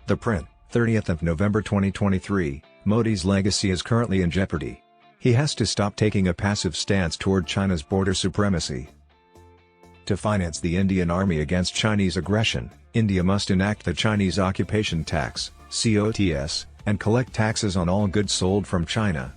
The print, 30th of November 2023, Modi's legacy is currently in jeopardy. He has to stop taking a passive stance toward China's border supremacy. To finance the Indian Army against Chinese aggression, India must enact the Chinese occupation tax, COTS, and collect taxes on all goods sold from China.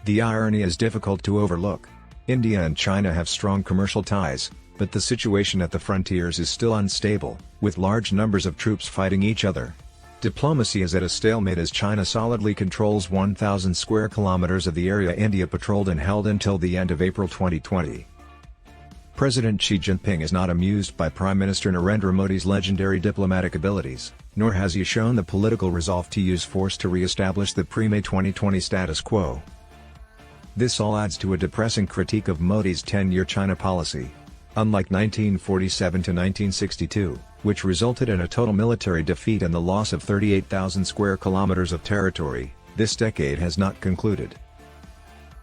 The irony is difficult to overlook. India and China have strong commercial ties, but the situation at the frontiers is still unstable, with large numbers of troops fighting each other. Diplomacy is at a stalemate as China solidly controls 1,000 square kilometers of the area India patrolled and held until the end of April 2020. President Xi Jinping is not amused by Prime Minister Narendra Modi's legendary diplomatic abilities, nor has he shown the political resolve to use force to re-establish the pre-May 2020 status quo. This all adds to a depressing critique of Modi's 10-year China policy. Unlike 1947 to 1962, which resulted in a total military defeat and the loss of 38,000 square kilometers of territory, this decade has not concluded.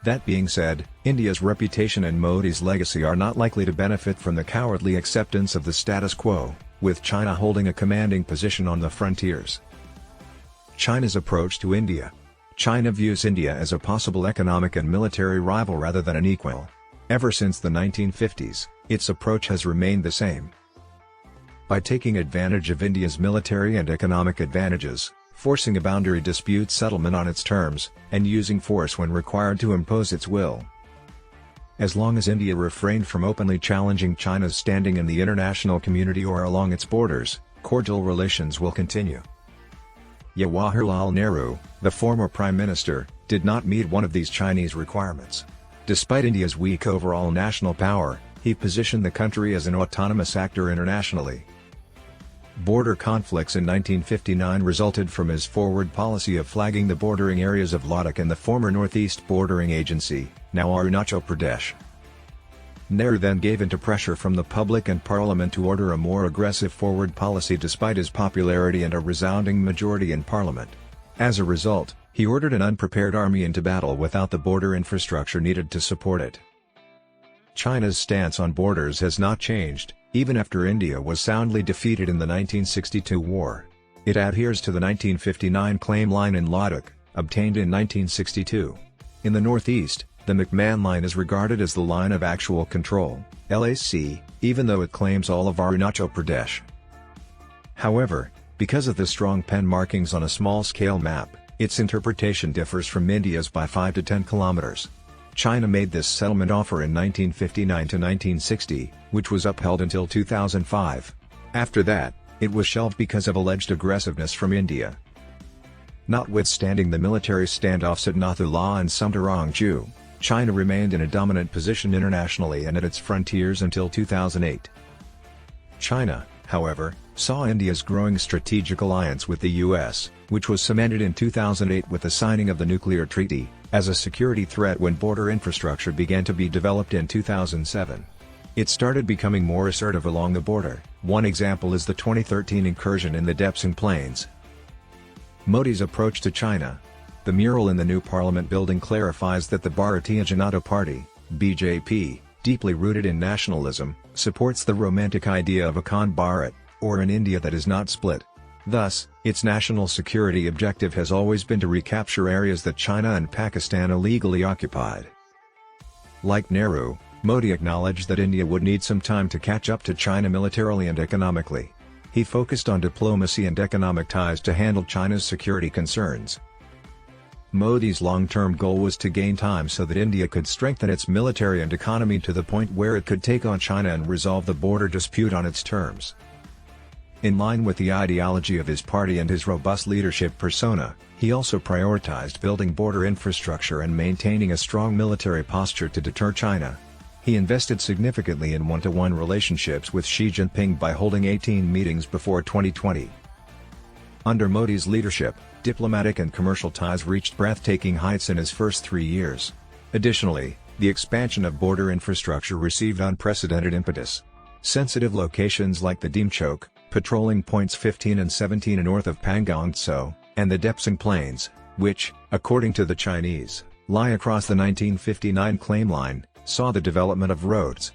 That being said, India's reputation and Modi's legacy are not likely to benefit from the cowardly acceptance of the status quo, with China holding a commanding position on the frontiers. China's approach to India. China views India as a possible economic and military rival rather than an equal. Ever since the 1950s, its approach has remained the same. By taking advantage of India's military and economic advantages, forcing a boundary dispute settlement on its terms, and using force when required to impose its will. As long as India refrained from openly challenging China's standing in the international community or along its borders, cordial relations will continue. Jawaharlal Nehru, the former Prime Minister, did not meet one of these Chinese requirements. Despite India's weak overall national power, he positioned the country as an autonomous actor internationally. Border conflicts in 1959 resulted from his forward policy of flagging the bordering areas of Ladakh and the former Northeast Bordering Agency, now Arunachal Pradesh. Nehru then gave in to pressure from the public and parliament to order a more aggressive forward policy despite his popularity and a resounding majority in parliament. As a result, he ordered an unprepared army into battle without the border infrastructure needed to support it. China's stance on borders has not changed, even after India was soundly defeated in the 1962 war. It adheres to the 1959 claim line in Ladakh, obtained in 1962. In the northeast, the McMahon Line is regarded as the line of actual control, LAC, even though it claims all of Arunachal Pradesh. However, because of the strong pen markings on a small-scale map, its interpretation differs from India's by 5 to 10 kilometers. China made this settlement offer in 1959 to 1960, which was upheld until 2005. After that, it was shelved because of alleged aggressiveness from India. Notwithstanding the military standoffs at Nathula and Sumterongju, China remained in a dominant position internationally and at its frontiers until 2008. China, however, saw India's growing strategic alliance with the US, which was cemented in 2008 with the signing of the nuclear treaty, as a security threat when border infrastructure began to be developed in 2007. It started becoming more assertive along the border. One example is the 2013 incursion in the Depsang Plains. Modi's approach to China. The mural in the new parliament building clarifies that the Bharatiya Janata Party, BJP, deeply rooted in nationalism, supports the romantic idea of Akhand Bharat, or an India that is not split. Thus, its national security objective has always been to recapture areas that China and Pakistan illegally occupied. Like Nehru, Modi acknowledged that India would need some time to catch up to China militarily and economically. He focused on diplomacy and economic ties to handle China's security concerns. Modi's long-term goal was to gain time so that India could strengthen its military and economy to the point where it could take on China and resolve the border dispute on its terms. In line with the ideology of his party and his robust leadership persona, he also prioritized building border infrastructure and maintaining a strong military posture to deter China. He invested significantly in one-to-one relationships with Xi Jinping by holding 18 meetings before 2020. Under Modi's leadership, diplomatic and commercial ties reached breathtaking heights in his first 3 years. Additionally, the expansion of border infrastructure received unprecedented impetus. Sensitive locations like the Dimchok, patrolling points 15 and 17 north of Pangong Tso, and the Depsang Plains, which, according to the Chinese, lie across the 1959 claim line, saw the development of roads.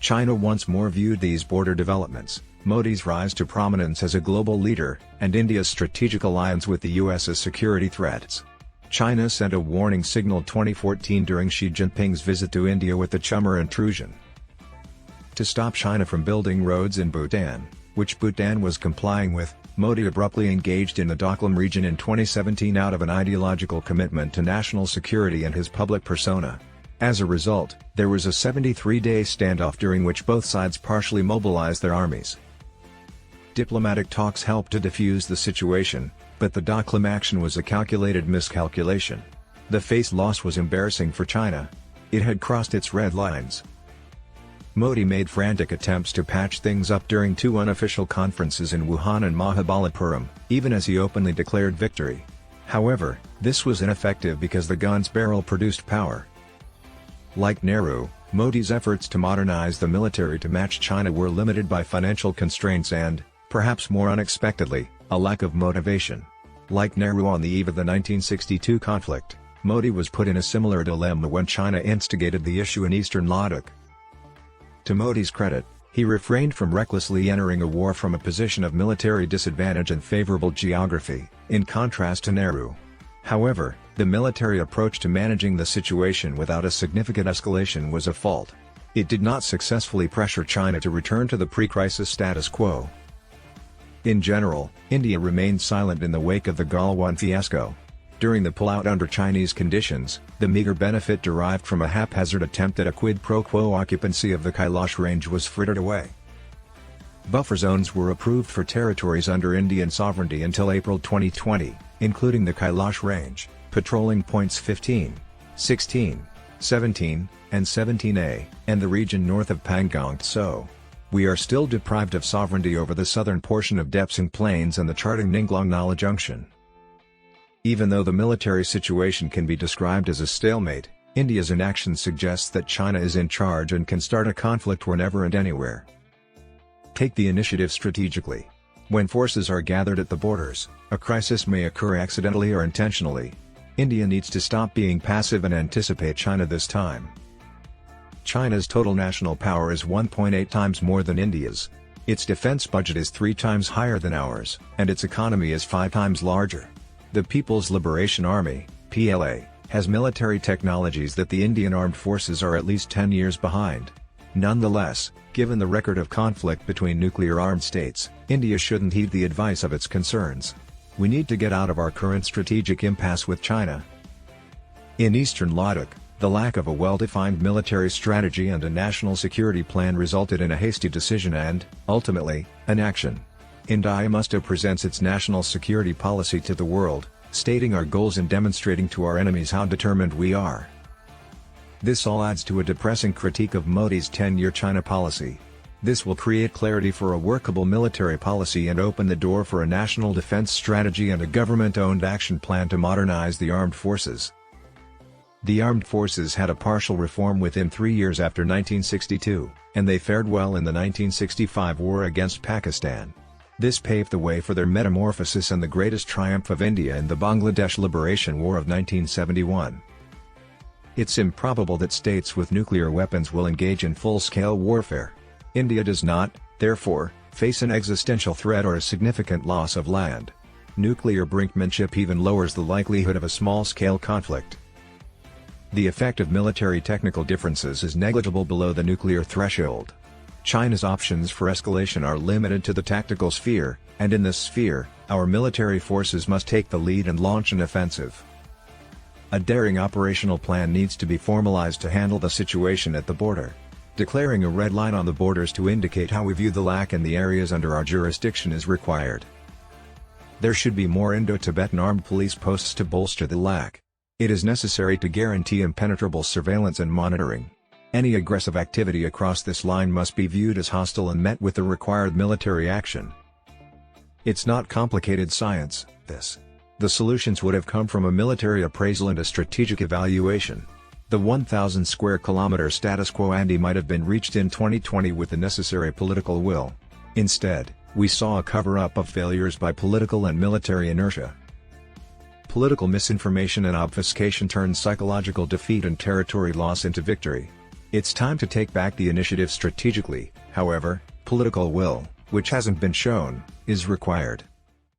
China once more viewed these border developments, Modi's rise to prominence as a global leader, and India's strategic alliance with the US as security threats. China sent a warning signal 2014 during Xi Jinping's visit to India with the Chumar intrusion. To stop China from building roads in Bhutan, which Bhutan was complying with, Modi abruptly engaged in the Doklam region in 2017 out of an ideological commitment to national security and his public persona. As a result, there was a 73-day standoff during which both sides partially mobilized their armies. Diplomatic talks helped to defuse the situation, but the Doklam action was a calculated miscalculation. The face loss was embarrassing for China. It had crossed its red lines. Modi made frantic attempts to patch things up during two unofficial conferences in Wuhan and Mahabalipuram, even as he openly declared victory. However, this was ineffective because the gun's barrel produced power. Like Nehru, Modi's efforts to modernize the military to match China were limited by financial constraints and, perhaps more unexpectedly, a lack of motivation. Like Nehru on the eve of the 1962 conflict, Modi was put in a similar dilemma when China instigated the issue in eastern Ladakh. To Modi's credit, he refrained from recklessly entering a war from a position of military disadvantage and favorable geography, in contrast to Nehru. However, the military approach to managing the situation without a significant escalation was a fault. It did not successfully pressure China to return to the pre-crisis status quo. In general, India remained silent in the wake of the Galwan fiasco. During the pullout under Chinese conditions, the meager benefit derived from a haphazard attempt at a quid pro quo occupancy of the Kailash range was frittered away. Buffer zones were approved for territories under Indian sovereignty until April 2020, including the Kailash range, patrolling points 15, 16, 17, and 17A, and the region north of Pangong Tso. We are still deprived of sovereignty over the southern portion of Depsang Plains and the Charting-Ninglang-Nala Junction. Even though the military situation can be described as a stalemate, India's inaction suggests that China is in charge and can start a conflict whenever and anywhere. Take the initiative strategically. When forces are gathered at the borders, a crisis may occur accidentally or intentionally. India needs to stop being passive and anticipate China this time. China's total national power is 1.8 times more than India's. Its defense budget is 3 times higher than ours, and its economy is 5 times larger. The People's Liberation Army, PLA, has military technologies that the Indian Armed Forces are at least 10 years behind. Nonetheless, given the record of conflict between nuclear-armed states, India shouldn't heed the advice of its concerns. We need to get out of our current strategic impasse with China. In eastern Ladakh, the lack of a well-defined military strategy and a national security plan resulted in a hasty decision and, ultimately, inaction. India must present its national security policy to the world, stating our goals and demonstrating to our enemies how determined we are. This all adds to a depressing critique of Modi's 10-year China policy. This will create clarity for a workable military policy and open the door for a national defense strategy and a government-owned action plan to modernize the armed forces. The armed forces had a partial reform within 3 years after 1962, and they fared well in the 1965 war against Pakistan. This paved the way for their metamorphosis and the greatest triumph of India in the Bangladesh Liberation War of 1971. It's improbable that states with nuclear weapons will engage in full-scale warfare. India does not, therefore, face an existential threat or a significant loss of land. Nuclear brinkmanship even lowers the likelihood of a small-scale conflict. The effect of military technical differences is negligible below the nuclear threshold. China's options for escalation are limited to the tactical sphere, and in this sphere, our military forces must take the lead and launch an offensive. A daring operational plan needs to be formalized to handle the situation at the border. Declaring a red line on the borders to indicate how we view the LAC and the areas under our jurisdiction is required. There should be more Indo-Tibetan armed police posts to bolster the LAC. It is necessary to guarantee impenetrable surveillance and monitoring. Any aggressive activity across this line must be viewed as hostile and met with the required military action. It's not complicated science, this. The solutions would have come from a military appraisal and a strategic evaluation. The 1,000 square kilometer status quo ante might have been reached in 2020 with the necessary political will. Instead, we saw a cover-up of failures by political and military inertia. Political misinformation and obfuscation turned psychological defeat and territory loss into victory. It's time to take back the initiative strategically. However, political will, which hasn't been shown, is required.